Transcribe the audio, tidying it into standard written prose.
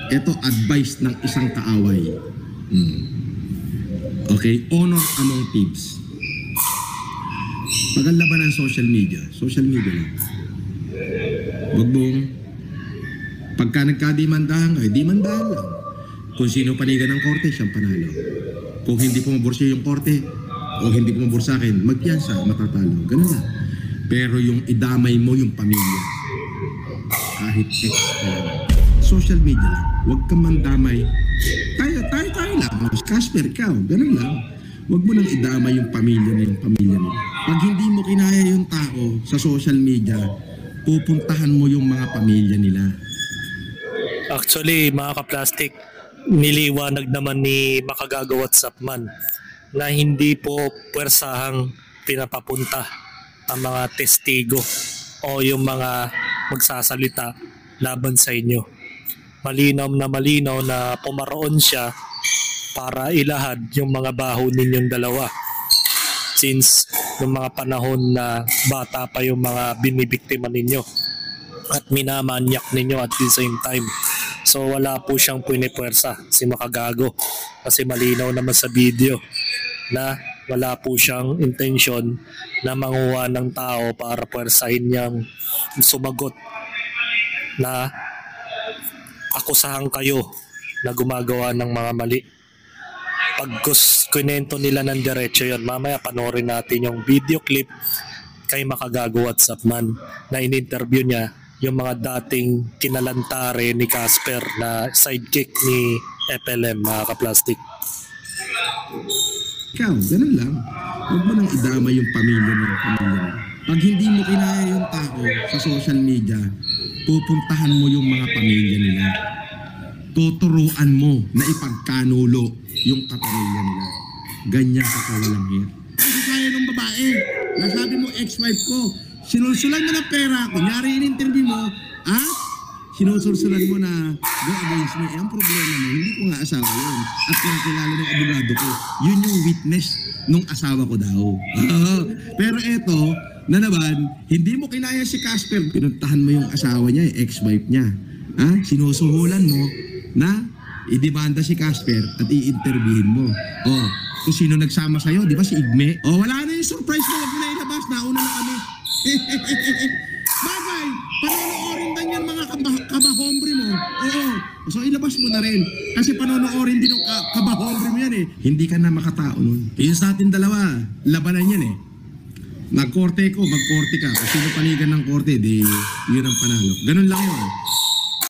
Ito advice ng isang kaaway. Okay? Honor among thieves. Pag ang laban ng social media lang. Wag mong pagka nagkadimandahan ka, dimandahan lang. Kung sino panigan ng korte, siyang panalo. Kung hindi pumabor siya yung korte, o hindi pumabor sa akin, magpiyansa, matatalo. Ganun lang. Pero yung idamay mo yung pamilya, kahit ex ka lang. Social media lang. Huwag kang mandamay. Tayo lang. Casper, ikaw. Ganun lang. Huwag mo nang idamay yung pamilya nila. Pag hindi mo kinaya yung tao sa social media, pupuntahan mo yung mga pamilya nila. Actually, mga ka-plastic, niliwanag naman ni Makagago WhatsApp man na hindi po puwersahang pinapapunta ang mga testigo o yung mga magsasalita laban sa inyo. Malinaw na pumaroon siya para ilahad yung mga baho ninyong dalawa. Since yung mga panahon na bata pa yung mga binibiktima ninyo at minamanyak ninyo at the same time. So wala po siyang pinipuwersa si Makagago kasi malinaw naman sa video na wala po siyang intensyon na manguha ng tao para puwersahin niyang sumagot na akusahan kayo na gumagawa ng mga mali. Pag kunento nila ng diretso yun, mamaya panoorin natin yung video clip kay Makagago WhatsApp man na in-interview niya yung mga dating kinalantare ni Casper na sidekick ni FLM, mga ka-plastic. Ikaw, ganun lang. Huwag mo nang idama yung pamilya mo. Pag hindi mo kinaya yung tao sa social media, pupuntahan mo yung mga pamilya nila. Tuturuan mo na ipagkanulo yung kapamilya nila. Ganyan ka kawalang hiya. Kasi kaya ng babae, nasabi mo ex-wife ko, sinulsulan mo ng pera, kunyari in-interview mo, sinusulsulan mo na go against me. Ang problema mo, hindi ko nga asawa yun. At nakilala ng abogado ko, yun yung witness nung asawa ko daw. Pero eto, na naman, hindi mo kinaya si Casper. Pinuntahan mo yung asawa niya, ex-wife niya. Sinusuhulan mo na idemanda si Casper at i-interviewin mo. Kung sino nagsama sa'yo, di ba si Igme? Wala na yung surprise mo, huwag mo na ilabas, nauna na kami. Bagay, panonoorin din yan mga kabahombre mo. So ilabas mo na rin. Kasi panonoorin din ng kabahombre mo yan eh. Hindi ka na makatao nun. Yung sa atin dalawa, labanan yan eh. Nagkorte ko, magkorte ka. Kung sino panigan ng korte, di yun ang panalo. Ganun lang yun.